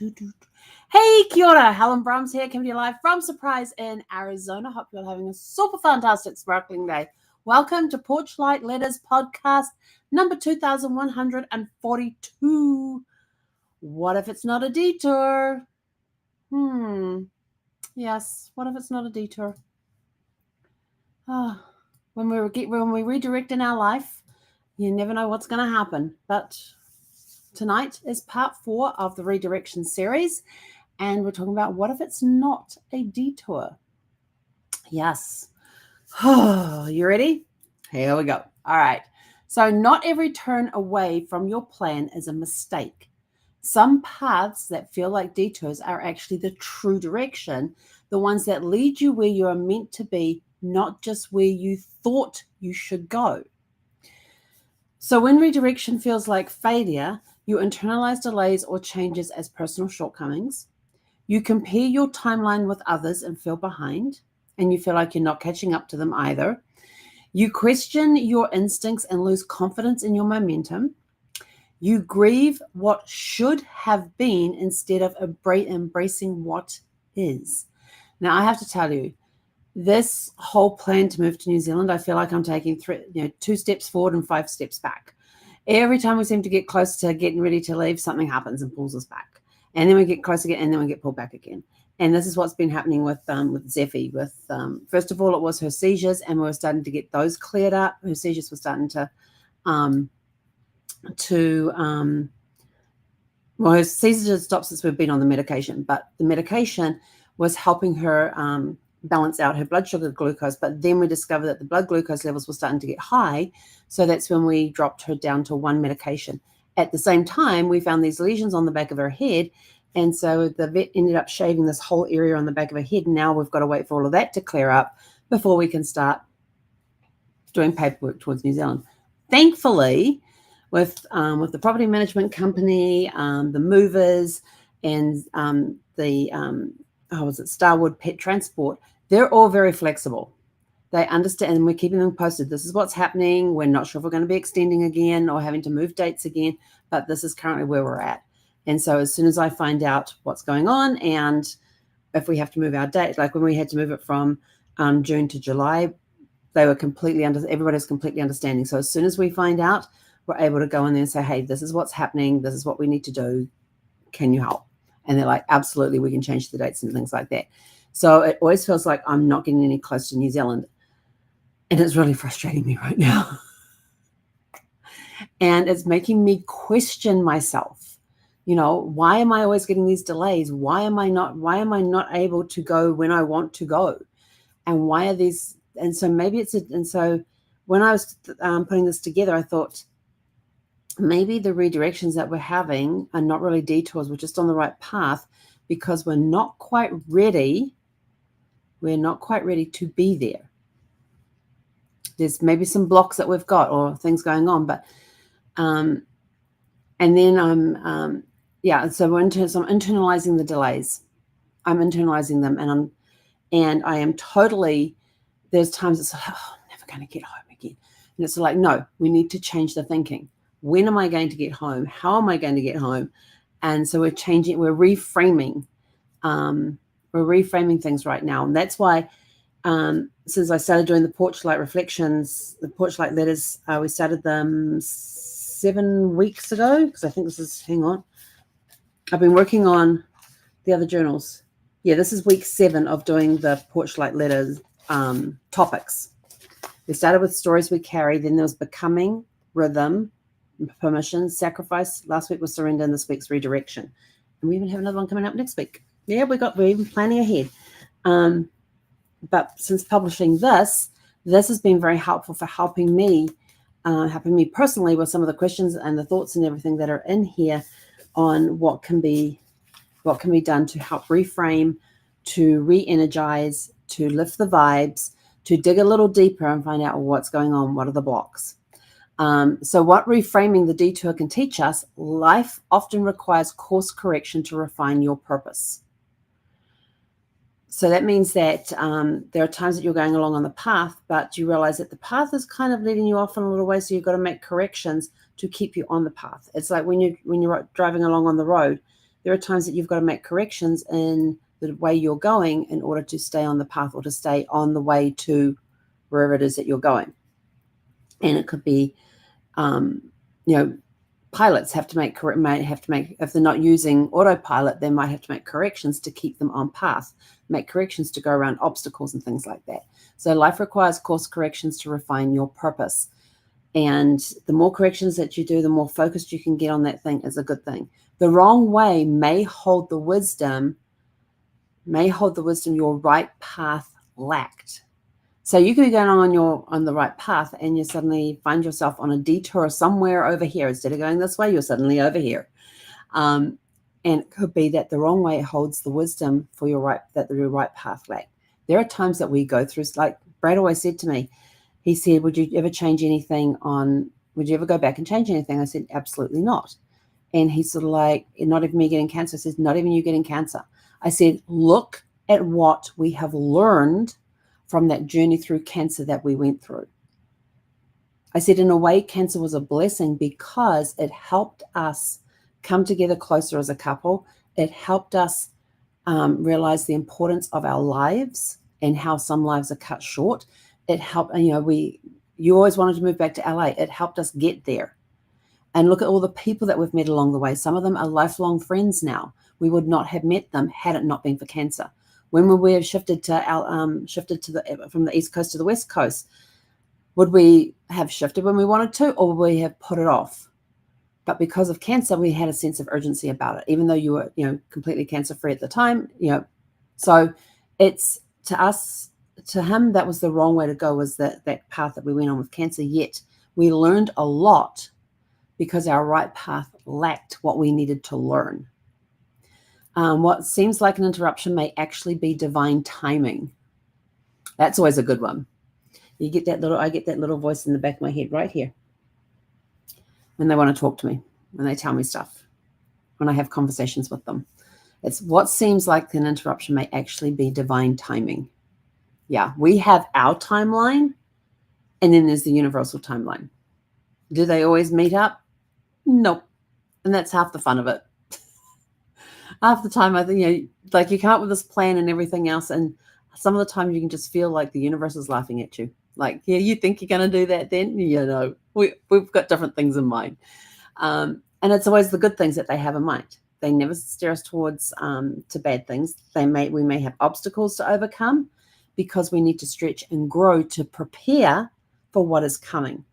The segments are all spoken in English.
Hey, kia ora. Helen Brahms here, coming to you live from Surprise in Arizona. Hope you're having a super fantastic, sparkling day. Welcome to Porch Light Letters podcast number 2142. What if it's not a detour? Yes, what if it's not a detour? When we redirect in our life, you never know what's going to happen. But tonight is part 4 of the redirection series. And we're talking about what if it's not a detour? Yes. You ready? Here we go. All right. So not every turn away from your plan is a mistake. Some paths that feel like detours are actually the true direction, the ones that lead you where you are meant to be, not just where you thought you should go. So when redirection feels like failure, you internalize delays or changes as personal shortcomings. You compare your timeline with others and feel behind, and you feel like you're not catching up to them either. You question your instincts and lose confidence in your momentum. You grieve what should have been instead of embracing what is. Now, I have to tell you, this whole plan to move to New Zealand, I feel like I'm taking 2 steps forward and 5 steps back. Every time we seem to get close to getting ready to leave, something happens and pulls us back. And then we get close again, and then we get pulled back again. And this is what's been happening with Zeffie. First of all, it was her seizures, and we were starting to get those cleared up. Her seizures were starting to her seizures stopped since we've been on the medication, but the medication was helping her balance out her blood sugar glucose. But then we discovered that the blood glucose levels were starting to get high, so that's when we dropped her down to 1 medication. At the same time, we found these lesions on the back of her head, and so the vet ended up shaving this whole area on the back of her head. Now we've got to wait for all of that to clear up before we can start doing paperwork towards New Zealand. Thankfully, with the property management company, the movers, and Starwood Pet Transport, they're all very flexible. They understand, and we're keeping them posted. This is what's happening. We're not sure if we're going to be extending again or having to move dates again, but this is currently where we're at. And so as soon as I find out what's going on and if we have to move our date, like when we had to move it from June to July, they were everybody's completely understanding. So as soon as we find out, we're able to go in there and say, hey, this is what's happening. This is what we need to do. Can you help? And they're like, absolutely, we can change the dates and things like that. So it always feels like I'm not getting any close to New Zealand. And it's really frustrating me right now. And it's making me question myself. Why am I always getting these delays? Why am I not able to go when I want to go? And why are these? And so maybe so when I was putting this together, I thought maybe the redirections that we're having are not really detours. We're just on the right path because we're not quite ready. We're not quite ready to be there. There's maybe some blocks that we've got or things going on, but and then so I'm internalizing the delays. I'm internalizing them, and I am totally. There's times it's like, I'm never going to get home again, and it's like, no, we need to change the thinking. When am I going to get home? How am I going to get home? And so we're reframing. We're reframing things right now, and that's why. Since I started doing the Porch Light reflections, the Porch Light letters, we started them 7 weeks ago, because I think I've been working on the other journals. Yeah, this is week 7 of doing the Porch Light letters topics. We started with stories we carry, then there was becoming, rhythm, permission, sacrifice. Last week was surrender, and this week's redirection. And we even have another one coming up next week. Yeah, we're even planning ahead. But since publishing this has been very helpful for helping me personally with some of the questions and the thoughts and everything that are in here on what can be done to help reframe, to re-energize, to lift the vibes, to dig a little deeper and find out what's going on, what are the blocks. So what reframing the detour can teach us, life often requires course correction to refine your purpose. So that means that there are times that you're going along on the path, but you realize that the path is kind of leading you off in a little way, so you've got to make corrections to keep you on the path. It's like when you're driving along on the road, there are times that you've got to make corrections in the way you're going in order to stay on the path or to stay on the way to wherever it is that you're going. And it could be, pilots might have to make, if they're not using autopilot, they might have to make corrections to keep them on path, make corrections to go around obstacles and things like that. So life requires course corrections to refine your purpose. And the more corrections that you do, the more focused you can get on that thing is a good thing. The wrong way may hold the wisdom your right path lacked. So you could be going on the right path and you suddenly find yourself on a detour somewhere over here. Instead of going this way, you're suddenly over here. And it could be that the wrong way holds the wisdom for your right path lack. There are times that we go through, like Brad always said to me, he said, would you ever go back and change anything? I said, absolutely not. And he's sort of like, not even me getting cancer. I said, not even you getting cancer. I said, look at what we have learned from that journey through cancer that we went through. I said, in a way, cancer was a blessing because it helped us come together closer as a couple. It helped us realize the importance of our lives and how some lives are cut short. It helped, you always wanted to move back to LA. It helped us get there. And look at all the people that we've met along the way. Some of them are lifelong friends now. We would not have met them had it not been for cancer. When would we have shifted from the East Coast to the West Coast? Would we have shifted when we wanted to, or would we have put it off? But because of cancer, we had a sense of urgency about it, even though you were, completely cancer-free at the time, So it's to him, that was the wrong way to go, was that path that we went on with cancer. Yet we learned a lot because our right path lacked what we needed to learn. What seems like an interruption may actually be divine timing. That's always a good one. I get that little voice in the back of my head right here when they want to talk to me, when they tell me stuff, when I have conversations with them. It's what seems like an interruption may actually be divine timing. Yeah, we have our timeline, and then there's the universal timeline. Do they always meet up? Nope. And that's half the fun of it. Half the time, I think, like you come up with this plan and everything else, and some of the time you can just feel like the universe is laughing at you. Like, yeah, you think you're going to do that then? We've got different things in mind. And it's always the good things that they have in mind. They never steer us towards to bad things. We may have obstacles to overcome because we need to stretch and grow to prepare for what is coming.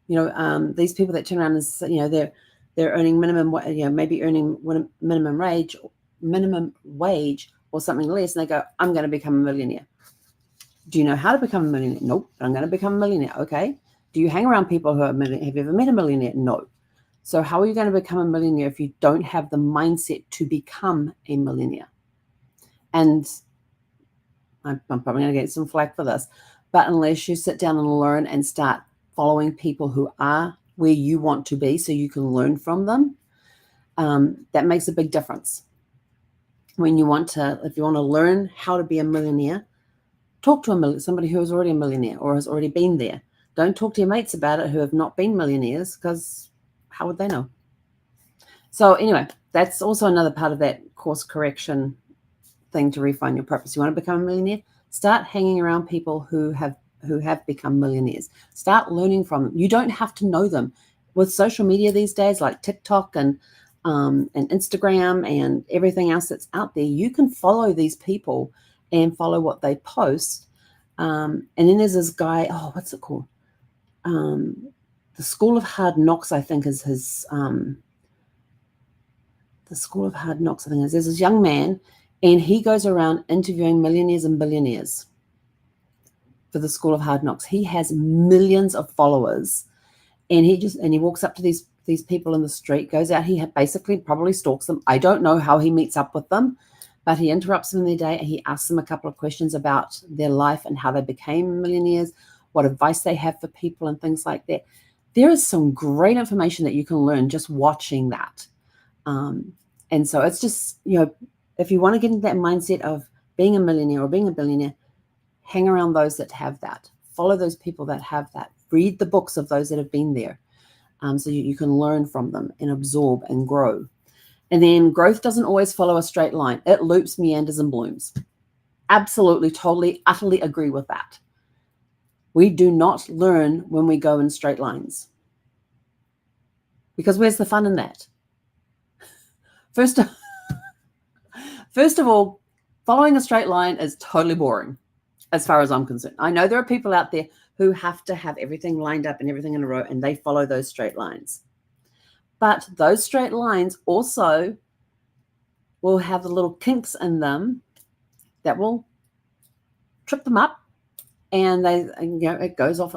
These people that turn around and, they're earning maybe earning minimum wage or something less, and they go, I'm going to become a millionaire. Do you know how to become a millionaire? Nope, but I'm going to become a millionaire. Okay. Do you hang around people who are millionaires? Have you ever met a millionaire? No. So how are you going to become a millionaire if you don't have the mindset to become a millionaire? And I'm probably going to get some flack for this, but unless you sit down and learn and start following people who are where you want to be so you can learn from them, that makes a big difference. If you want to learn how to be a millionaire, talk to somebody who is already a millionaire or has already been there. Don't talk to your mates about it who have not been millionaires, because how would they know? So anyway, that's also another part of that course correction thing to refine your purpose. You want to become a millionaire? Start hanging around people who have become millionaires. Start learning from them. You don't have to know them. With social media these days, like TikTok and Instagram and everything else that's out there, you can follow these people and follow what they post. And then there's this guy, what's it called? The School of Hard Knocks, I think, is his. The School of Hard Knocks, I think, is. There's this young man, and he goes around interviewing millionaires and billionaires for the School of Hard Knocks. He has millions of followers, and he walks up to these people in the street, goes out. He basically probably stalks them. I don't know how he meets up with them, but he interrupts them in their day. He asks them a couple of questions about their life and how they became millionaires, what advice they have for people and things like that. There is some great information that you can learn just watching that. And so it's just, if you want to get into that mindset of being a millionaire or being a billionaire, hang around those that have that. Follow those people that have that. Read the books of those that have been there, so you can learn from them and absorb and grow. And then growth doesn't always follow a straight line. It loops, meanders, and blooms. Absolutely, totally, utterly agree with that. We do not learn when we go in straight lines. Because where's the fun in that? First of all, following a straight line is totally boring as far as I'm concerned. I know there are people out there who have to have everything lined up and everything in a row, and they follow those straight lines. But those straight lines also will have the little kinks in them that will trip them up, and it goes off.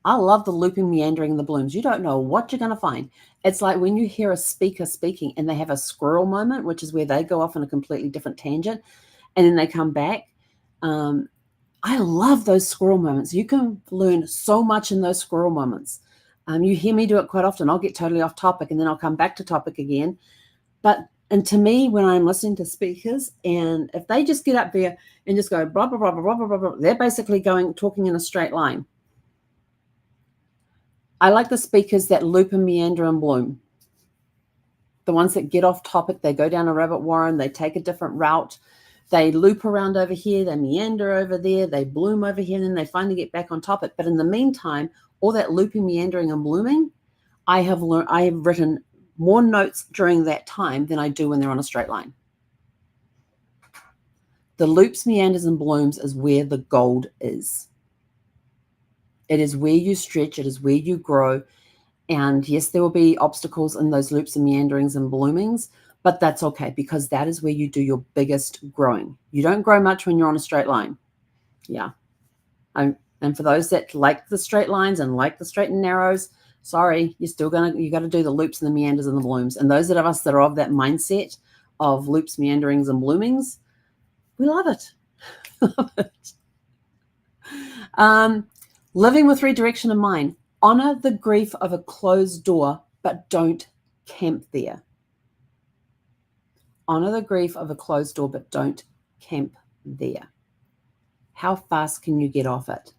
I love the looping, meandering, and the blooms. You don't know what you're going to find. It's like when you hear a speaker speaking and they have a squirrel moment, which is where they go off on a completely different tangent, and then they come back. I love those squirrel moments. You can learn so much in those squirrel moments. You hear me do it quite often. I'll get totally off topic and then I'll come back to topic again. And to me, when I'm listening to speakers, and if they just get up there and just go blah, blah, blah, blah, blah, blah, blah, they're basically talking in a straight line. I like the speakers that loop and meander and bloom. The ones that get off topic, they go down a rabbit warren, they take a different route. They loop around over here, they meander over there, they bloom over here, and then they finally get back on topic. But in the meantime, all that looping, meandering, and blooming, I have written more notes during that time than I do when they're on a straight line. The loops, meanders, and blooms is where the gold is. It is where you stretch, it is where you grow. And yes, there will be obstacles in those loops and meanderings and bloomings, but that's okay, because that is where you do your biggest growing. You don't grow much when you're on a straight line. Yeah. And for those that like the straight lines and like the straight and narrows, sorry, you got to do the loops and the meanders and the blooms. And those of us that are of that mindset of loops, meanderings, and bloomings, we love it. Love it. Living with redirection in mind. Honor the grief of a closed door, but don't camp there. Honor the grief of a closed door, but don't camp there. How fast can you get off it?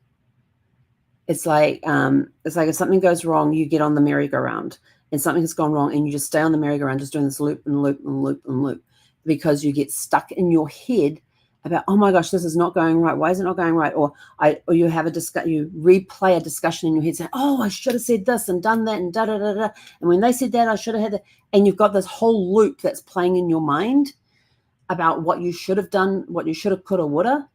It's like if something goes wrong, you get on the merry-go-round, and something has gone wrong, and you just stay on the merry-go-round, just doing this loop and loop and loop and loop, because you get stuck in your head about, oh my gosh, this is not going right. Why is it not going right? Or you have you replay a discussion in your head saying, oh, I should have said this and done that and da da da da. And when they said that, I should have had that. And you've got this whole loop that's playing in your mind about what you should have done, what you should have, could have, would have.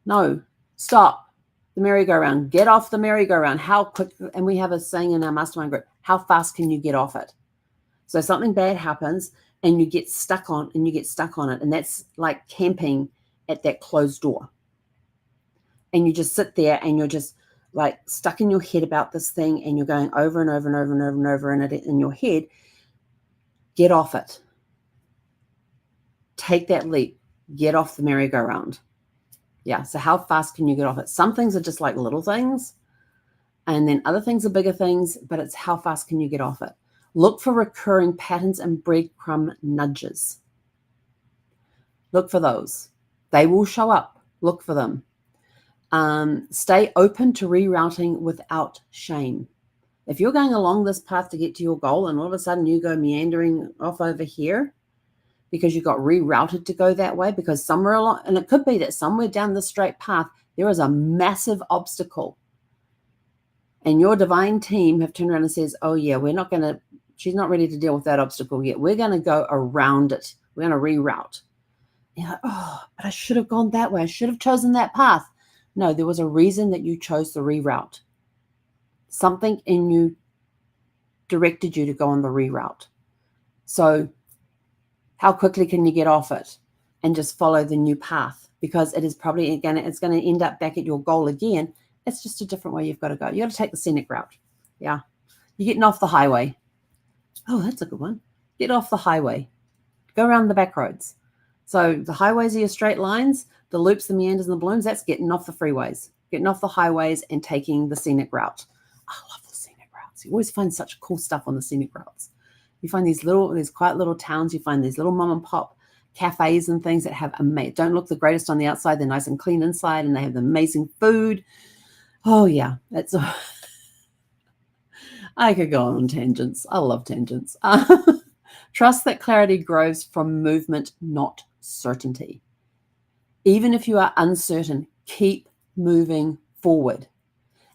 No, stop the merry-go-round. Get off the merry-go-round. How quick? And we have a saying in our mastermind group, how fast can you get off it? So something bad happens, and you get stuck on it. And that's like camping at that closed door. And you just sit there and you're just like stuck in your head about this thing, and you're going over and over and over and over and over in your head. Get off it. Take that leap. Get off the merry-go-round. Yeah. So how fast can you get off it? Some things are just like little things, and then other things are bigger things, but it's how fast can you get off it? Look for recurring patterns and breadcrumb nudges. Look for those. They will show up. Look for them. Stay open to rerouting without shame. If you're going along this path to get to your goal, and all of a sudden you go meandering off over here because you got rerouted to go that way, because somewhere along, and it could be that somewhere down the straight path, there is a massive obstacle. And your divine team have turned around and says, oh yeah, she's not ready to deal with that obstacle yet. We're going to go around it. We're going to reroute. And you're like, oh, but I should have gone that way. I should have chosen that path. No, there was a reason that you chose the reroute. Something in you directed you to go on the reroute. So how quickly can you get off it and just follow the new path? Because it is probably it's going to end up back at your goal again. It's just a different way you've got to go. You got to take the scenic route. Yeah. You're getting off the highway. Oh, that's a good one. Get off the highway. Go around the back roads. So the highways are your straight lines. The loops, the meanders, and the blooms, that's getting off the freeways. Getting off the highways and taking the scenic route. I love the scenic routes. You always find such cool stuff on the scenic routes. You find these quiet little towns. You find these little mom and pop cafes and things that have don't look the greatest on the outside. They're nice and clean inside, and they have the amazing food. Oh yeah, I could go on tangents. I love tangents. Trust that clarity grows from movement, not certainty. Even if you are uncertain, keep moving forward.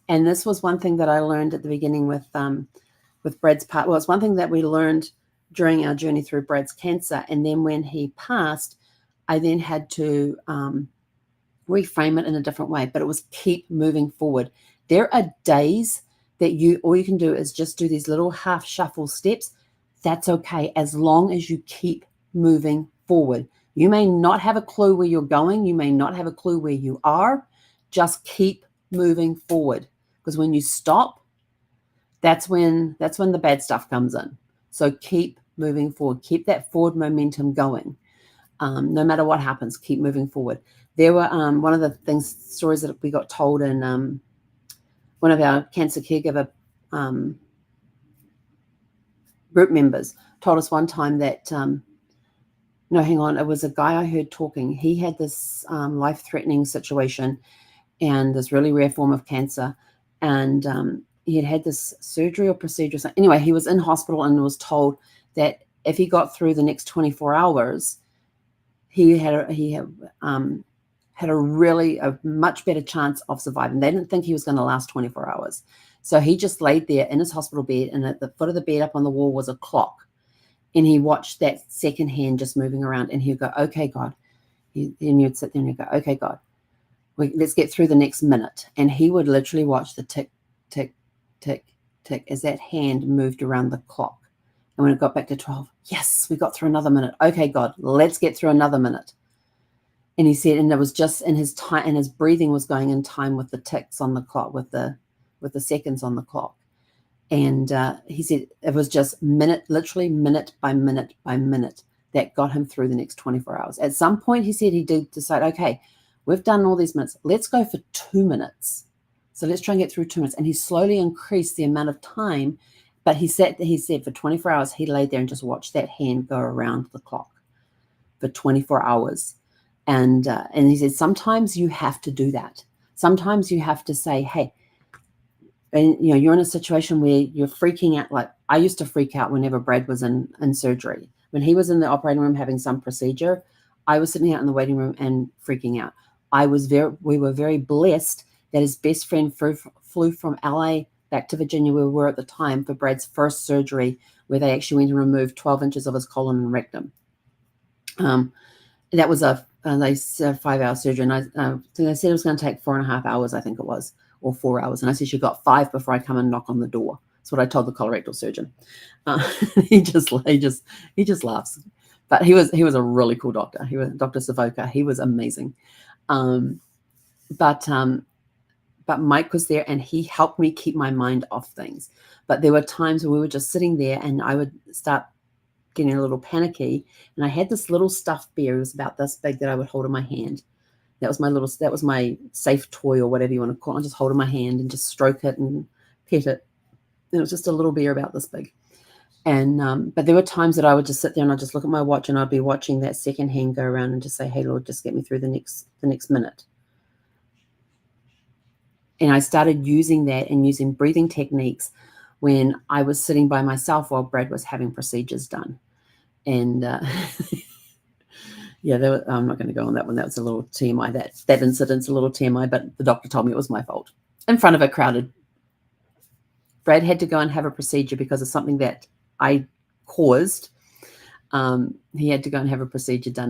And this was one thing that I learned at the beginning with Brad's part. Well, it's one thing that we learned during our journey through Brad's cancer. And then when he passed, I then had to reframe it in a different way, but it was keep moving forward. There are days that all you can do is just do these little half shuffle steps. That's okay, as long as you keep moving forward. You may not have a clue where you're going. You may not have a clue where you are. Just keep moving forward, because when you stop, that's when the bad stuff comes in. So keep moving forward. Keep that forward momentum going. No matter what happens, keep moving forward. There were one of the stories that we got told in one of our cancer caregiver group members told us one time that, no, hang on, it was a guy I heard talking. He had this life-threatening situation and this really rare form of cancer. And he had this surgery or procedure. Anyway, he was in hospital and was told that if he got through the next 24 hours, he had a much better chance of surviving. They didn't think he was going to last 24 hours. So he just laid there in his hospital bed, and at the foot of the bed up on the wall was a clock. And he watched that second hand just moving around, and he'd go, okay, God. And you'd sit there and you'd go, okay, God, let's get through the next minute. And he would literally watch the tick, tick, tick, tick as that hand moved around the clock. And when it got back to 12, yes, we got through another minute. Okay, God, let's get through another minute. And he said, and it was just in his time, and his breathing was going in time with the ticks on the clock, with the seconds on the clock. And he said it was just literally minute by minute by minute that got him through the next 24 hours. At some point, he said he did decide, okay, we've done all these minutes. Let's go for 2 minutes. So let's try and get through 2 minutes. And he slowly increased the amount of time. But he said for 24 hours, he laid there and just watched that hand go around the clock for 24 hours. And he said, sometimes you have to do that. Sometimes you have to say, hey, and you're in a situation where you're freaking out. Like I used to freak out whenever Brad was in surgery. When he was in the operating room having some procedure, I was sitting out in the waiting room and freaking out. We were very blessed that his best friend flew from LA back to Virginia, where we were at the time, for Brad's first surgery, where they actually went and removed 12 inches of his colon and rectum. That was a 5-hour surgery, and they said it was going to take 4.5 hours, I think it was, or 4 hours. And I said, you got 5 before I come and knock on the door. That's what I told the colorectal surgeon. He just laughs. But he was a really cool doctor. He was Dr. Savoca. He was amazing. But Mike was there, and he helped me keep my mind off things. But there were times when we were just sitting there, and I would start getting a little panicky. And I had this little stuffed bear. It was about this big that I would hold in my hand. That was my safe toy, or whatever you want to call it. I just hold it in my hand and just stroke it and pet it. And it was just a little bear about this big. And but there were times that I would just sit there and I'd just look at my watch, and I'd be watching that second hand go around and just say, hey, Lord, just get me through the next minute. And I started using that and using breathing techniques when I was sitting by myself while Brad was having procedures done. And yeah, I'm not going to go on that one. That was a little TMI. That incident's a little TMI, but the doctor told me it was my fault. In front of a crowded. Brad had to go and have a procedure because of something that I caused. He had to go and have a procedure done,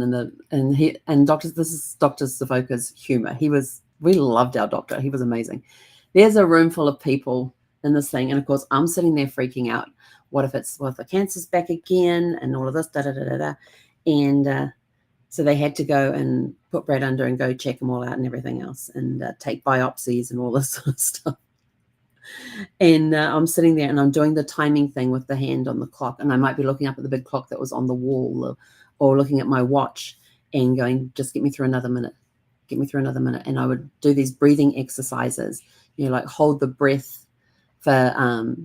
this is Dr. Savoca's humor. We loved our doctor. He was amazing. There's a room full of people in this thing, and of course I'm sitting there freaking out. What if the cancer's back again, and all of this, and so they had to go and put Brad under and go check him all out and everything else, and take biopsies and all this sort of stuff. And I'm sitting there and I'm doing the timing thing with the hand on the clock, and I might be looking up at the big clock that was on the wall, or looking at my watch and going, just get me through another minute. Get me through another minute. And I would do these breathing exercises, like hold the breath for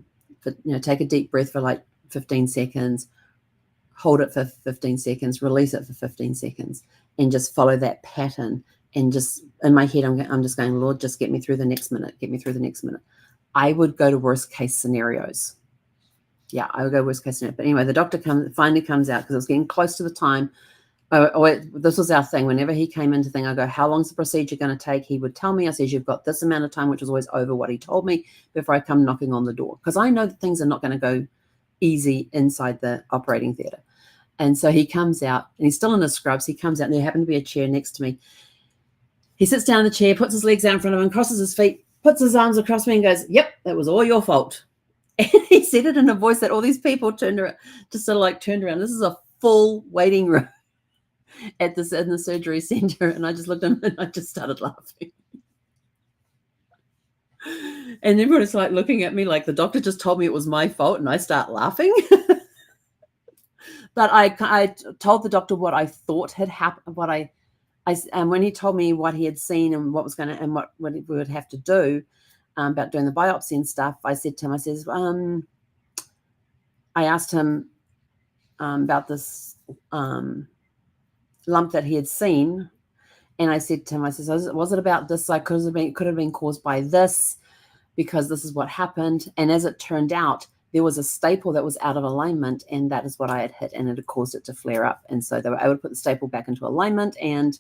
take a deep breath for like 15 seconds, hold it for 15 seconds, release it for 15 seconds, and just follow that pattern. And just in my head, I'm just going, Lord, just get me through the next minute. Get me through the next minute. I would go to worst case scenarios. yeah, I would go worst case scenario. But anyway, the doctor finally comes out because it was getting close to the time. This was our thing. Whenever he came into thing, I go, how long's the procedure going to take? He would tell me. I says, you've got this amount of time, which was always over what he told me before I come knocking on the door. Because I know that things are not going to go easy inside the operating theatre. And so he comes out, and he's still in his scrubs. He comes out, and there happened to be a chair next to me. He sits down in the chair, puts his legs out in front of him, crosses his feet, puts his arms across me, and goes, yep, that was all your fault. And he said it in a voice that all these people turned around. This is a full waiting room in the surgery center. And I just looked at him and I just started laughing. And everyone's like looking at me like the doctor just told me it was my fault, and I start laughing. But I told the doctor what I thought had happened, and when he told me what he had seen and what was going to, and what we would have to do about doing the biopsy and stuff, I said to him, I asked him about this lump that he had seen, and I said to him, I said, was it about this? Like, could have been caused by this, because this is what happened. And as it turned out, there was a staple that was out of alignment, and that is what I had hit, and it had caused it to flare up. And so they were able to put the staple back into alignment and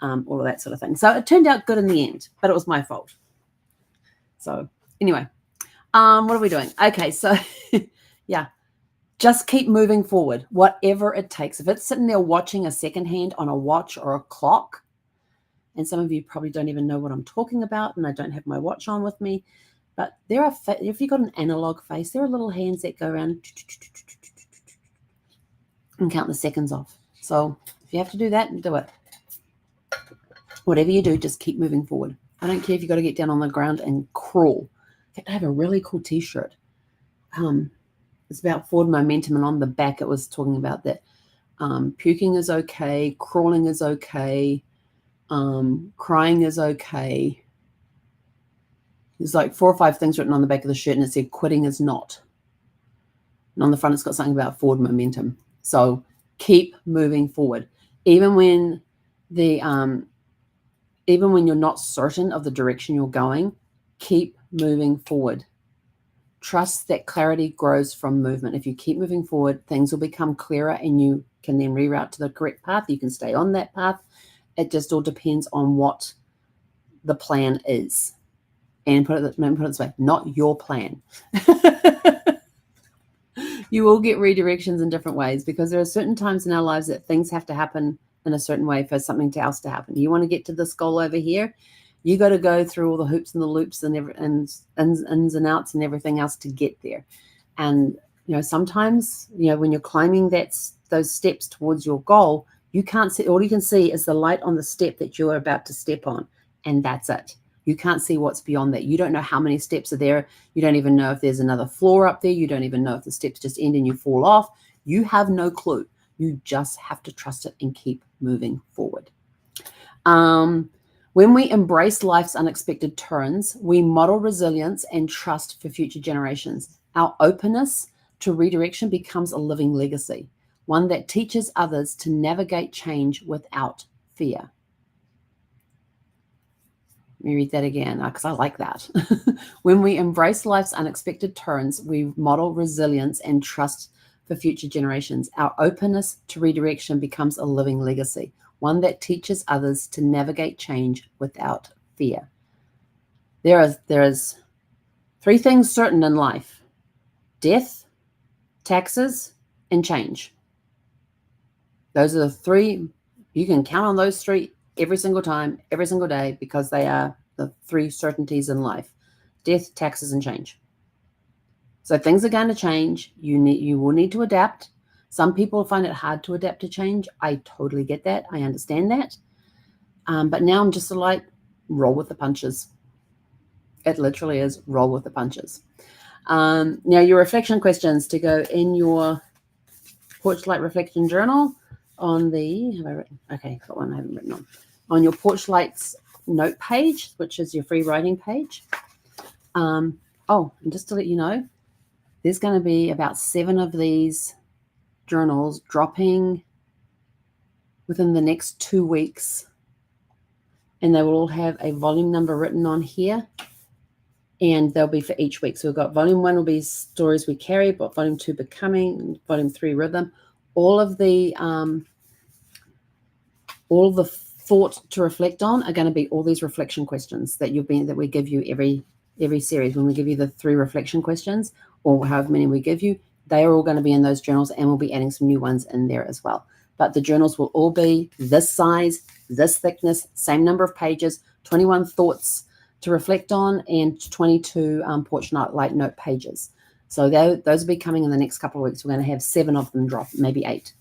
all of that sort of thing. So it turned out good in the end, but it was my fault. So anyway, what are we doing? Okay, so yeah, just keep moving forward, whatever it takes. If it's sitting there watching a secondhand on a watch or a clock, and some of you probably don't even know what I'm talking about, and I don't have my watch on with me, but if you've got an analog face, there are little hands that go around and count the seconds off. So if you have to do that, do it. Whatever you do, just keep moving forward. I don't care if you've got to get down on the ground and crawl. In fact, I have a really cool t-shirt. It's about forward momentum, and on the back it was talking about that puking is okay, crawling is okay, crying is okay. There's like 4 or 5 things written on the back of the shirt, and it said quitting is not. And on the front, it's got something about forward momentum. So keep moving forward, even when you're not certain of the direction you're going. Keep moving forward. Trust that clarity grows from movement. If you keep moving forward, things will become clearer, and you can then reroute to the correct path. You can stay on that path. It just all depends on what the plan is. And put it this way, not your plan. You will get redirections in different ways, because there are certain times in our lives that things have to happen in a certain way for something else to happen. You want to get to this goal over here, you got to go through all the hoops and the loops and ins and outs and everything else to get there. And sometimes when you're climbing those steps towards your goal, you can't see. All you can see is the light on the step that you're about to step on, and that's it. You can't see what's beyond that. You don't know how many steps are there. You don't even know if there's another floor up there. You don't even know if the steps just end and you fall off. You have no clue. You just have to trust it and keep moving forward. When we embrace life's unexpected turns, we model resilience and trust for future generations. Our openness to redirection becomes a living legacy, one that teaches others to navigate change without fear. Let me read that again, because I like that. When we embrace life's unexpected turns, we model resilience and trust for future generations. Our openness to redirection becomes a living legacy, one that teaches others to navigate change without fear. There is 3 things certain in life: death, taxes, and change. Those are the 3. You can count on those 3 every single time, every single day, because they are the 3 certainties in life: death, taxes, and change. So things are going to change. You will need to adapt. Some people find it hard to adapt to change. I totally get that. I understand that. But now I'm just like, roll with the punches. It literally is roll with the punches. Now, your reflection questions to go in your Porch Light Reflection Journal on the, have I written? Okay, got one I haven't written on your Porch Lights note page, which is your free writing page. And just to let you know, there's going to be about 7 of these journals dropping within the next 2 weeks, and they will all have a volume number written on here. and they'll be for each week. So we've got volume 1 will be stories we carry, but volume 2 becoming, volume 3 rhythm. All of the thought to reflect on are going to be all these reflection questions that we give you every series. When we give you the 3 reflection questions, or however many we give you, they are all going to be in those journals, and we'll be adding some new ones in there as well. But the journals will all be this size, this thickness, same number of pages, 21 thoughts to reflect on, and 22 porch light note pages. So those will be coming in the next couple of weeks. We're going to have 7 of them drop, maybe 8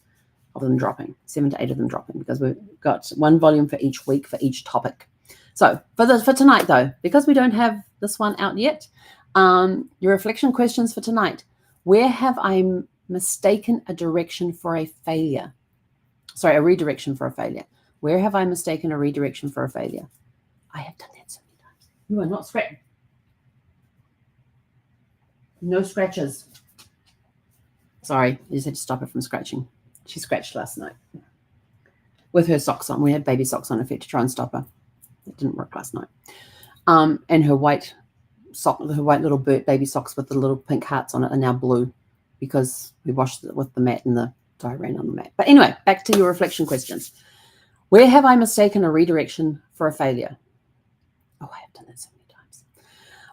of them dropping, 7 to 8 of them dropping, because we've got 1 volume for each week for each topic. So for tonight, though, because we don't have this one out yet, your reflection questions for tonight: where have I mistaken a direction for a failure? Sorry, a redirection for a failure. Where have I mistaken a redirection for a failure? I have done that so many times. You are not scratching. No scratches. Sorry, I just had to stop her from scratching. She scratched last night with her socks on. We had baby socks on, in fact, to try and stop her. It didn't work last night. And her white little baby socks with the little pink hearts on it are now blue because we washed it with the mat and the dye ran on the mat. But anyway, back to your reflection questions. Where have I mistaken a redirection for a failure? Oh, I have done that so many times.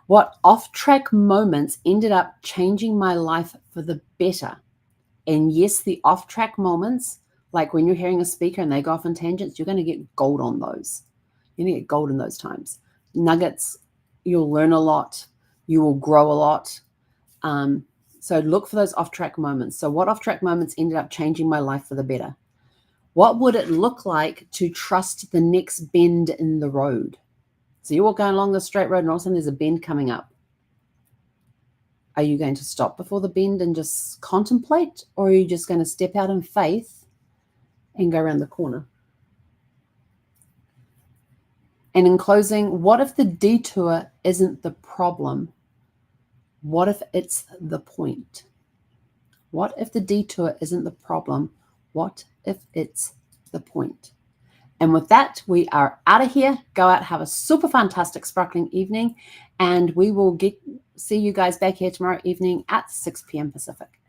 What off-track moments ended up changing my life for the better? And yes, the off-track moments, like when you're hearing a speaker and they go off on tangents, you're going to get gold on those. You're going to get gold in those times. Nuggets, you'll learn a lot. You will grow a lot. So look for those off-track moments. So what off-track moments ended up changing my life for the better? What would it look like to trust the next bend in the road? So you're going along the straight road and all of a sudden there's a bend coming up. Are you going to stop before the bend and just contemplate, or are you just going to step out in faith and go around the corner? And in closing, what if the detour isn't the problem? What if it's the point? What if the detour isn't the problem? What if it's the point? And with that, we are out of here. Go out, have a super fantastic, sparkling evening, and we will see you guys back here tomorrow evening at 6 p.m. Pacific.